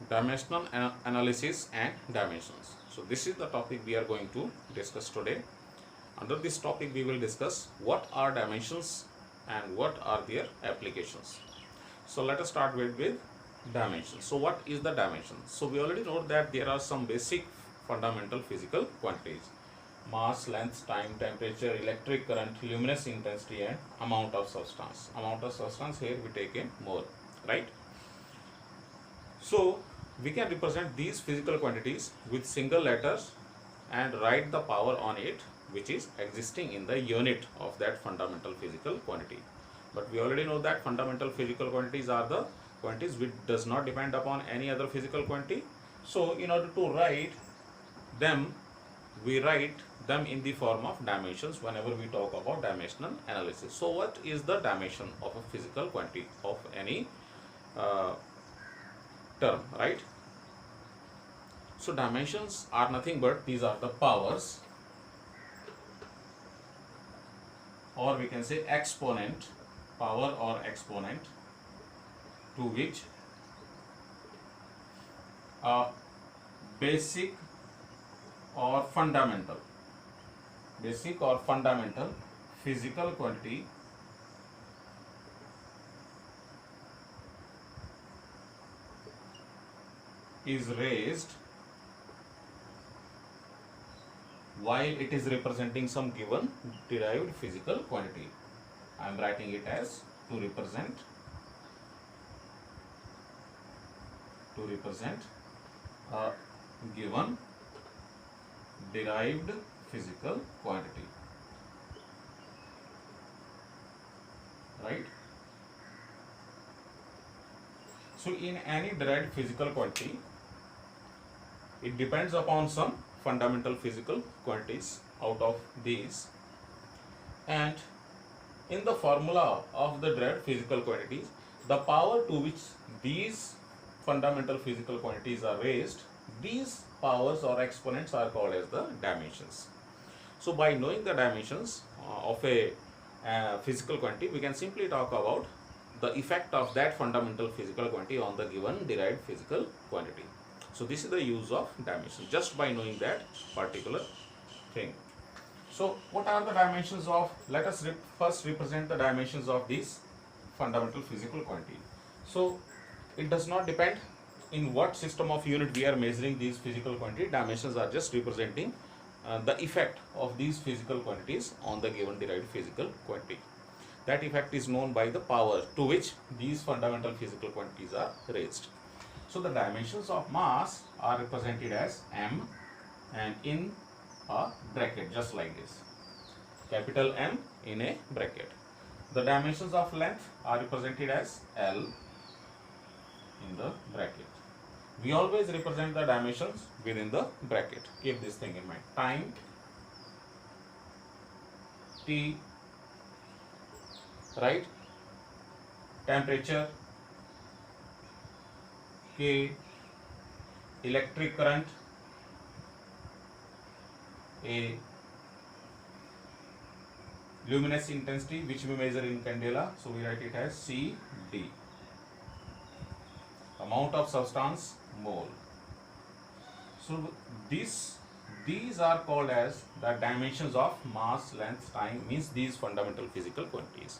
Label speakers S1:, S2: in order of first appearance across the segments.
S1: Dimensional analysis and dimensions. So this is the topic we are going to discuss today. Under this topic we will discuss what are dimensions and what are their applications. So let us start with dimensions. So what is the dimension? So we already know that there are some basic fundamental physical quantities: mass, length, time, temperature, electric current, luminous intensity and amount of substance. Amount of substance, here we take in mole, right? So we can represent these physical quantities with single letters and write the power on it, which is existing in the unit of that fundamental physical quantity. But we already know that fundamental physical quantities are the quantities which does not depend upon any other physical quantity. So in order to write them, we write them in the form of dimensions whenever we talk about dimensional analysis. So what is the dimension of a physical quantity of any term, right? So dimensions are nothing but these are the powers, or we can say exponent, power or exponent, to which a basic or fundamental physical quantity is raised while it is representing some given derived physical quantity. I am writing it as to represent a given derived physical quantity, right? So in any derived physical quantity, it depends upon some fundamental physical quantities out of these, and in the formula of the derived physical quantities, the power to which these fundamental physical quantities are raised, these powers or exponents are called as the dimensions. So by knowing the dimensions of a physical quantity, we can simply talk about the effect of that fundamental physical quantity on the given derived physical quantity. So this is the use of dimension, just by knowing that particular thing. So what are the dimensions of, let us first represent the dimensions of these fundamental physical quantity. So it does not depend in what system of unit we are measuring these physical quantity. Dimensions are just representing the effect of these physical quantities on the given derived physical quantity. That effect is known by the power to which these fundamental physical quantities are raised. So the dimensions of mass are represented as m and in a bracket, just like this, capital M in a bracket. The dimensions of length are represented as L in the bracket. We always represent the dimensions within the bracket. Keep this thing in mind. Time, T, right? Temperature, K, electric current, A, luminous intensity, which we measure in candela, so we write it as CD. Amount of substance, mole. So these are called as the dimensions of mass, length, time, means these fundamental physical quantities.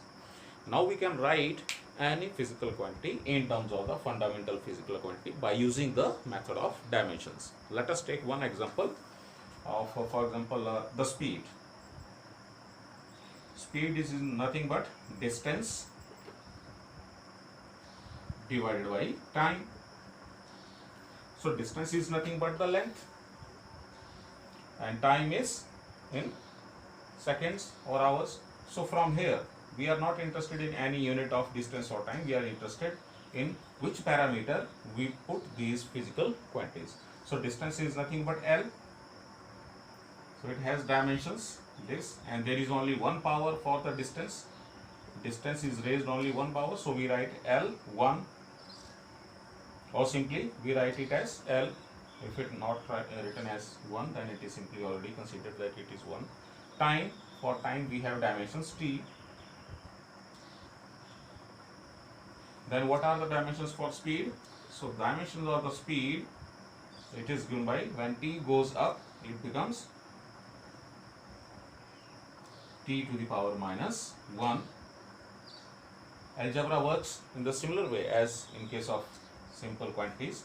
S1: Now we can write any physical quantity in terms of the fundamental physical quantity by using the method of dimensions. Let us take one example of, for example, the speed. Speed is nothing but distance divided by time. So distance is nothing but the length and time is in seconds or hours. So from here we are not interested in any unit of distance or time, we are interested in which parameter we put these physical quantities. So distance is nothing but L, so it has dimensions this, and there is only one power for the distance. Distance is raised only one power, so we write L1, or simply we write it as L. If it not written as 1, then it is simply already considered that it is 1. Time, for time we have dimensions T. Then what are the dimensions for speed? So dimensions of the speed, it is given by when t goes up, it becomes t to the power minus 1. Algebra works in the similar way as in case of simple quantities,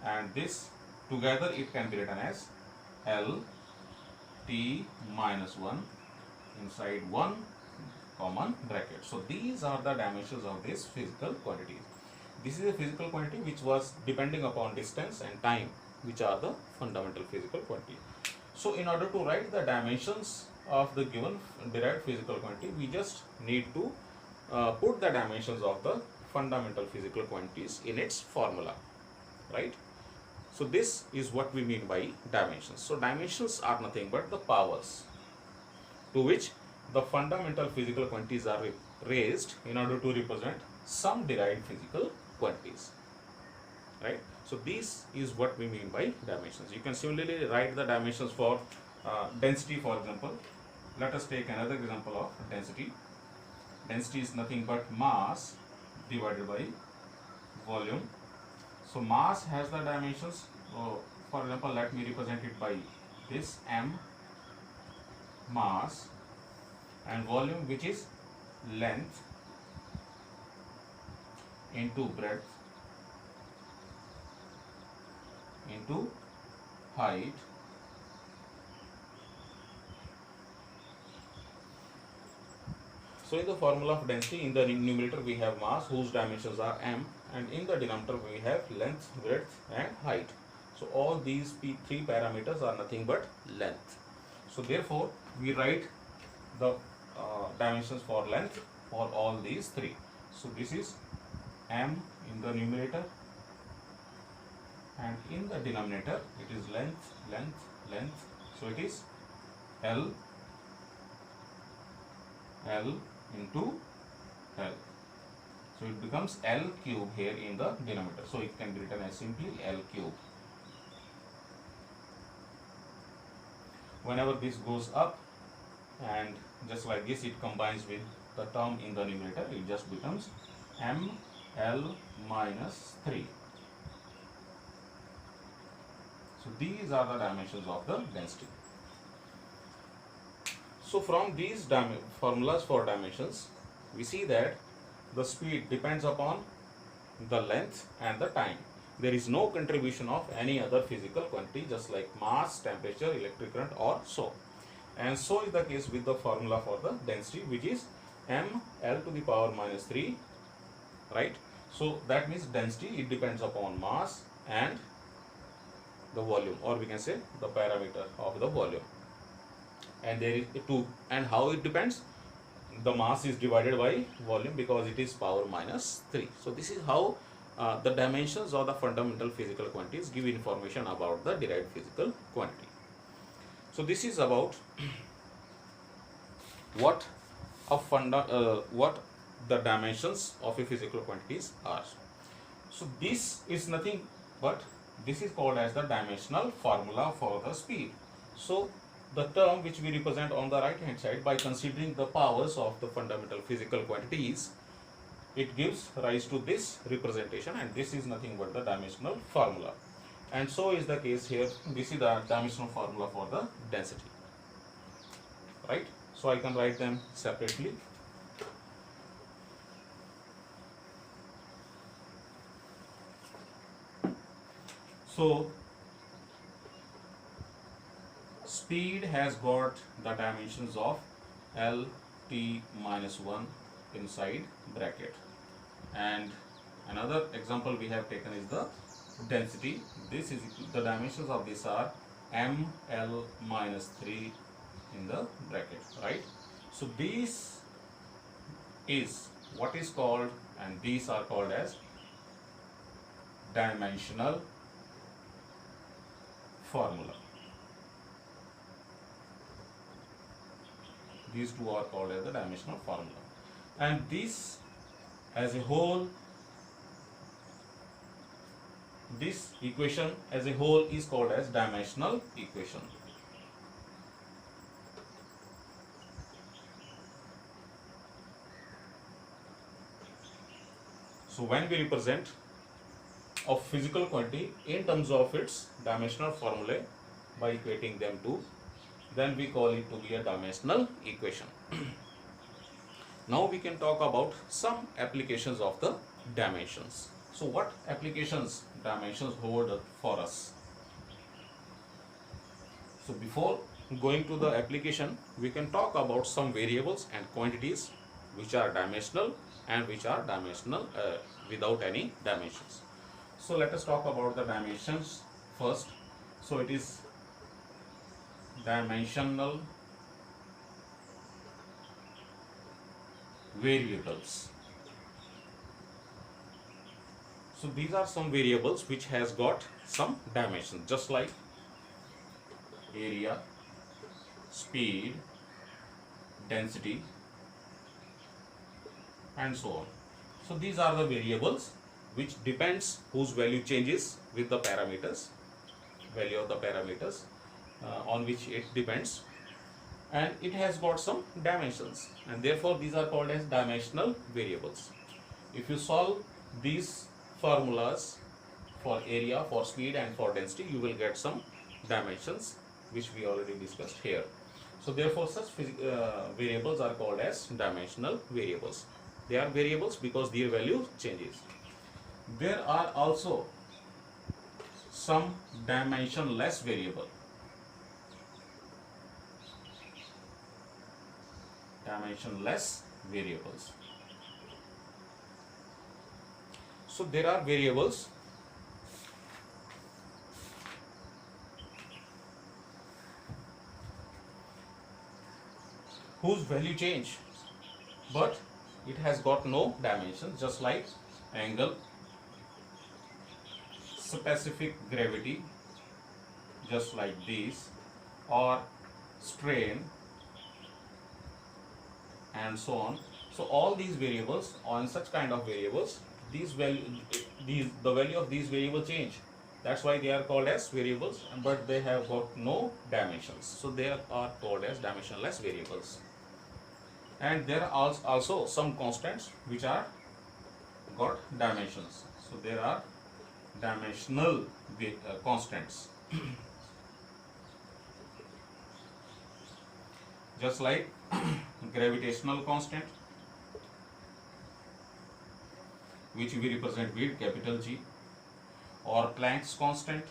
S1: and this together it can be written as L t minus 1 inside one common bracket. So these are the dimensions of this physical quantity. This is a physical quantity which was depending upon distance and time, which are the fundamental physical quantity. So in order to write the dimensions of the given derived physical quantity, we just need to put the dimensions of the fundamental physical quantities in its formula, right? So this is what we mean by dimensions. So dimensions are nothing but the powers to which the fundamental physical quantities are raised in order to represent some derived physical quantities, right? So this is what we mean by dimensions. You can similarly write the dimensions for density, for example. Let us take another example of density. Density is nothing but mass divided by volume. So mass has the dimensions. For example, let me represent it by this m, mass, and volume, which is length into breadth into height So in the formula of density, in the numerator we have mass whose dimensions are m, and in the denominator we have length, breadth and height. So all these three parameters are nothing but length. So therefore we write the dimensions for length for all these three. So this is m in the numerator, and in the denominator it is length, length, length. So it is L into L. So it becomes L cube here in the denominator. So it can be written as simply L cube. Whenever this goes up, and just like this it combines with the term in the numerator, it just becomes ML minus 3. So these are the dimensions of the density. So from these formulas for dimensions, we see that the speed depends upon the length and the time. There is no contribution of any other physical quantity, just like mass, temperature, electric current or so. And so is the case with the formula for the density, which is mL to the power minus 3, right? So that means density, it depends upon mass and the volume, or we can say the parameter of the volume. And there is two, and how it depends? The mass is divided by volume because it is power minus 3. So this is how the dimensions of the fundamental physical quantities give information about the derived physical quantity. So this is about what the dimensions of a physical quantities are. So this is nothing but this is called as the dimensional formula for the speed. So the term which we represent on the right hand side by considering the powers of the fundamental physical quantities, it gives rise to this representation, and this is nothing but the dimensional formula. And so is the case here. This is the dimensional formula for the density, right? So I can write them separately. So speed has got the dimensions of L t minus 1 inside bracket, and another example we have taken is the density. This is the dimensions of this are m L minus 3 in the bracket, right? So this is what is called, and these are called as dimensional formula. These two are called as the dimensional formula, and this as a whole, this equation as a whole is called as dimensional equation. So when we represent of physical quantity in terms of its dimensional formulae by equating them to, then we call it to be a dimensional equation. Now we can talk about some applications of the dimensions. So what applications dimensions hold for us? So before going to the application, we can talk about some variables and quantities which are dimensional and which are dimensional without any dimensions. So let us talk about the dimensions first. So it is dimensional variables. So these are some variables which has got some dimension, just like area, speed, density, and so on. So these are the variables which depends whose value changes with the parameters, value of the parameters on which it depends, and it has got some dimensions, and therefore these are called as dimensional variables. If you solve these formulas for area, for speed, and for density, you will get some dimensions which we already discussed here. So therefore such variables are called as dimensional variables. They are variables because their value changes. There are also some dimensionless variable. Dimensionless variables. So there are variables whose value change, but it has got no dimensions, just like angle, specific gravity, just like these, or strain, and so on. So all these variables, on such kind of variables, the value of these variables change. That's why they are called as variables, but they have got no dimensions. So they are called as dimensionless variables. And there are also some constants which are got dimensions. So there are dimensional constants. Just like gravitational constant, which we represent with capital G, or Planck's constant,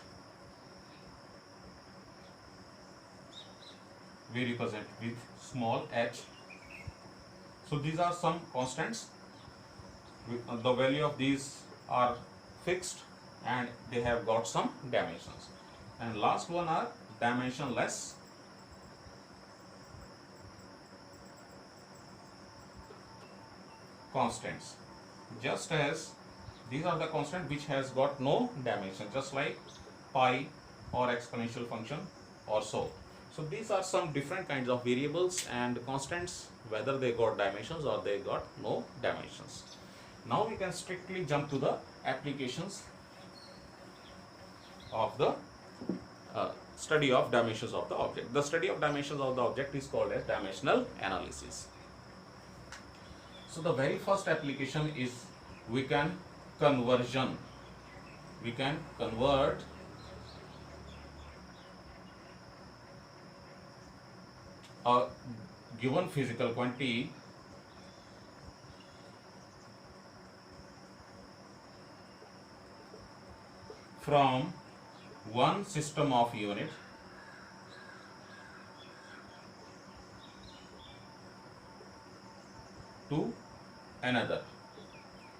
S1: we represent with small h. So these are some constants. The value of these are fixed and they have got some dimensions. And last one are dimensionless constants. Just as these are the constant which has got no dimension, just like pi or exponential function or so. So these are some different kinds of variables and constants, whether they got dimensions or they got no dimensions. Now we can strictly jump to the applications of the study of dimensions of the object. The study of dimensions of the object is called as dimensional analysis. So the very first application is we can conversion. We can convert a given physical quantity from one system of unit to another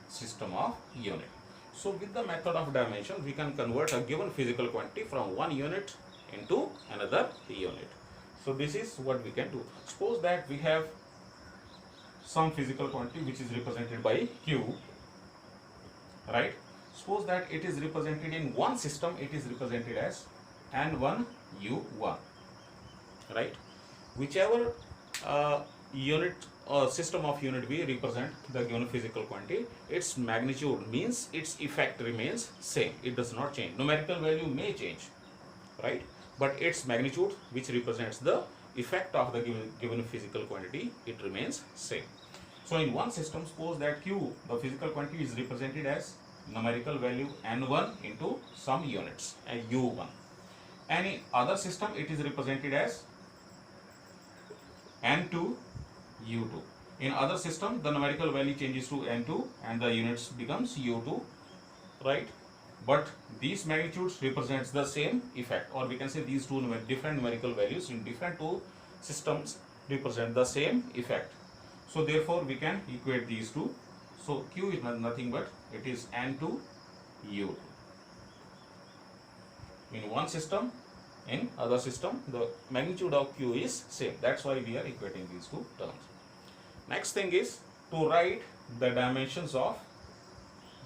S1: system of unit. So with the method of dimension, we can convert a given physical quantity from one unit into another unit. So this is what we can do. Suppose that we have some physical quantity which is represented by Q, right? Suppose that it is represented in one system, it is represented as N1 U1, right? Whichever unit or system of unit we represent the given physical quantity, its magnitude means its effect remains same. It does not change. Numerical value may change, right? But its magnitude, which represents the effect of the given physical quantity, it remains same. So in one system, suppose that Q, the physical quantity, is represented as numerical value n1 into some units u1. And in other system it is represented as n2 u2. In other system the numerical value changes to n2 and the units becomes u2, right? But these magnitudes represents the same effect, or we can say these two different numerical values in different two systems represent the same effect. So therefore we can equate these two. So q is nothing but it is n2 u2. In one system, in other system, the magnitude of q is same. That's why we are equating these two terms. Next thing is to write the dimensions of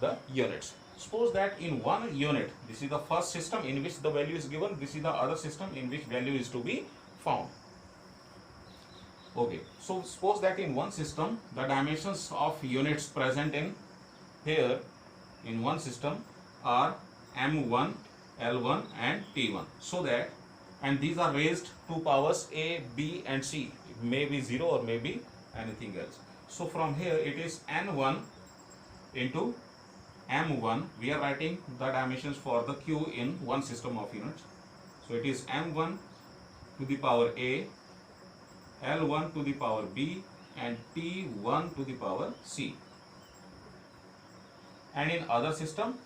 S1: the units. Suppose that in one unit, this is the first system in which the value is given, this is the other system in which value is to be found. Okay, so suppose that in one system, the dimensions of units present in here in one system are m1, l1 and t1. So that, and these are raised to powers a, b and c. It may be 0 or may be anything else. So from here it is n1 into m1. We are writing the dimensions for the q in one system of units. So it is m1 to the power a, l1 to the power b and t1 to the power c. And in other system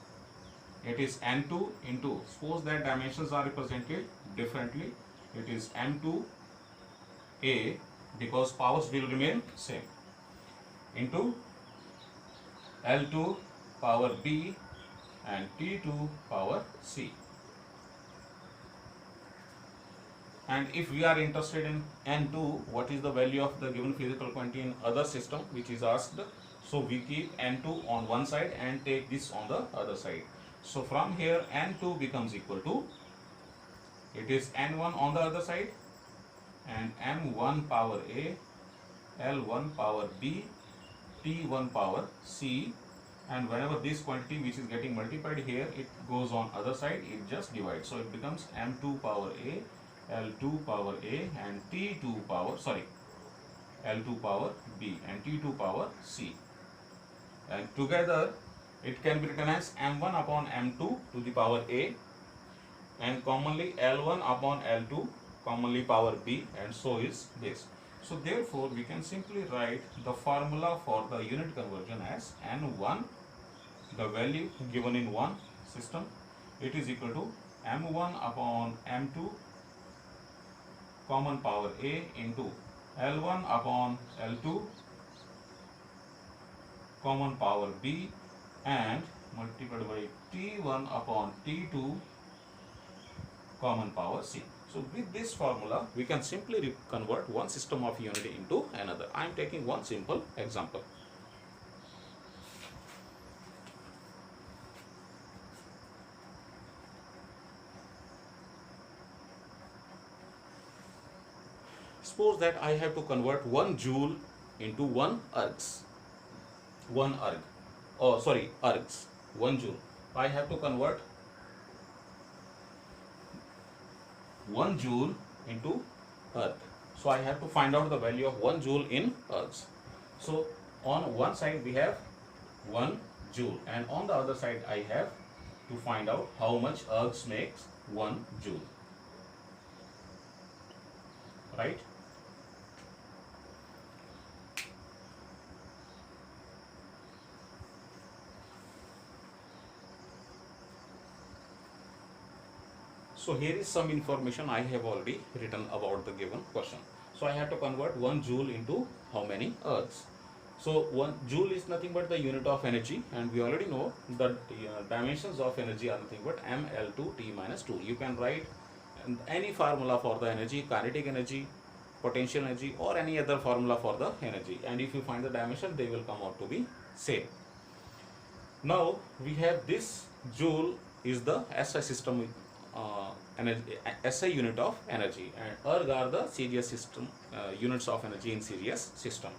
S1: it is n2 into, suppose that dimensions are represented differently, it is m2 a because powers will remain same into l2 power b and t2 power c. And if we are interested in n2, what is the value of the given physical quantity in other system which is asked, so we keep n2 on one side and take this on the other side. So from here n2 becomes equal to, it is n1 on the other side and m1 power a, l1 power b, t1 power c, and whenever this quantity which is getting multiplied here, it goes on other side, it just divides. So it becomes m2 power a, l2 power a and t2 power, l2 power b and t2 power c. And together it can be written as m1 upon m2 to the power a and commonly l1 upon l2 commonly power b, and so is this. So therefore we can simply write the formula for the unit conversion as n1, the value given in one system, it is equal to m1 upon m2 common power a into l1 upon l2 common power b and multiplied by t1 upon t2 common power c. So with this formula we can simply convert one system of unity into another. I am taking one simple example. Suppose that I have to convert 1 joule into 1 ergs. 1 erg. Oh, sorry, ergs. 1 joule. I have to convert 1 joule into erg. So I have to find out the value of 1 joule in ergs. So on one side we have 1 joule and on the other side I have to find out how much ergs makes 1 joule. Right? So here is some information I have already written about the given question. So I have to convert 1 joule into how many ergs. So 1 joule is nothing but the unit of energy, and we already know that dimensions of energy are nothing but mL2 T minus 2. You can write any formula for the energy, kinetic energy, potential energy, or any other formula for the energy, and if you find the dimension they will come out to be same. Now we have this joule is the SI system energy, SI unit of energy, and erg are the series system units of energy in series system.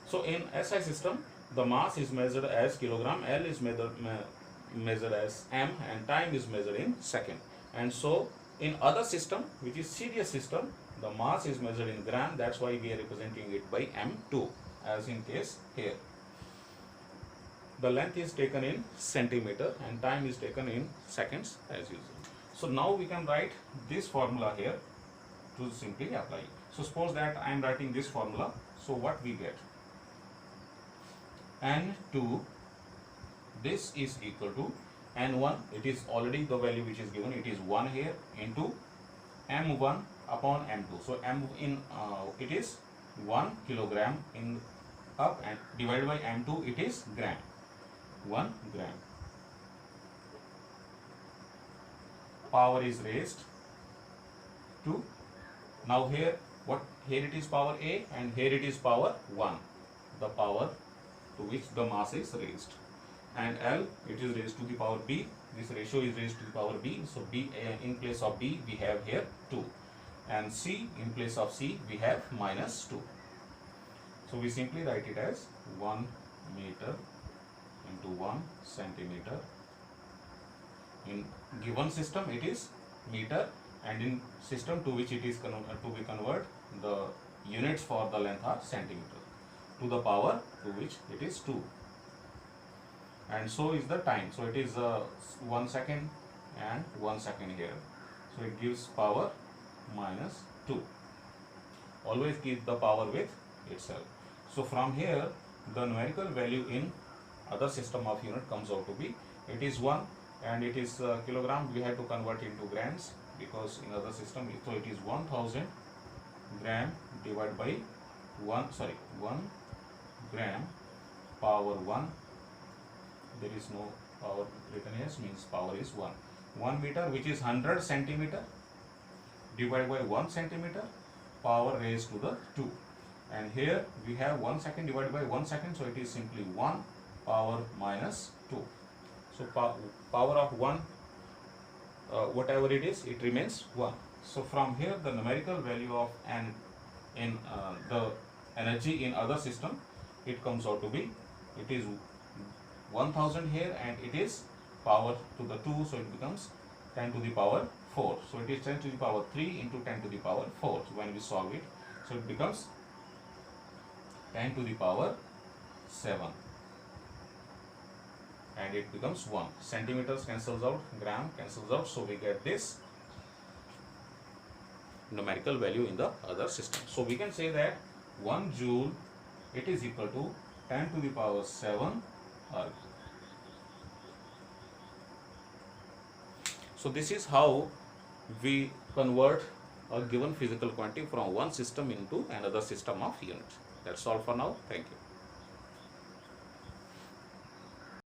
S1: So in SI system the mass is measured as kilogram, L is measured as m, and time is measured in second. And so in other system which is series system, the mass is measured in gram, that's why we are representing it by m2 as in case here. the length is taken in centimeter and time is taken in seconds as usual. So now we can write this formula here to simply apply. So suppose that I am writing this formula. So what we get? N2, this is equal to N1, it is already the value which is given, it is 1 here, into M1 upon M2. So M in it is 1 kilogram in up, and divided by M2 it is gram, 1 gram. Power is raised to, now here what, here it is power A and here it is power 1, the power to which the mass is raised, and L, it is raised to the power B, this ratio is raised to the power B. So B, in place of B we have here 2, and C, in place of C we have minus 2. So we simply write it as 1 meter into 1 centimeter. In given system it is meter, and in system to which it is to be converted, the units for the length are centimeter, to the power to which it is 2. And so is the time. So it is 1 second and 1 second here. So it gives power minus 2. Always keep the power with itself. So from here the numerical value in other system of unit comes out to be, it is 1 and it is kilogram, we have to convert into grams because in other system, so it is 1000 gram divided by 1 gram power 1. There is no power written here, means power is 1. 1 meter, which is 100 centimeter, divided by 1 centimeter, power raised to the 2. And here we have 1 second divided by 1 second, so it is simply 1 power minus 2. So power of 1, whatever it is, it remains 1. So from here the numerical value of N in the energy in other system, it comes out to be, it is 1000 here and it is power to the 2, so it becomes 10 to the power 4. So it is 10 to the power 3 into 10 to the power 4. So when we solve it, so it becomes 10 to the power 7 and it becomes 1. Centimeters cancels out, gram cancels out, so we get this numerical value in the other system. So we can say that 1 joule, it is equal to 10 to the power 7 erg. So this is how we convert a given physical quantity from one system into another system of units. That's all for now. Thank you.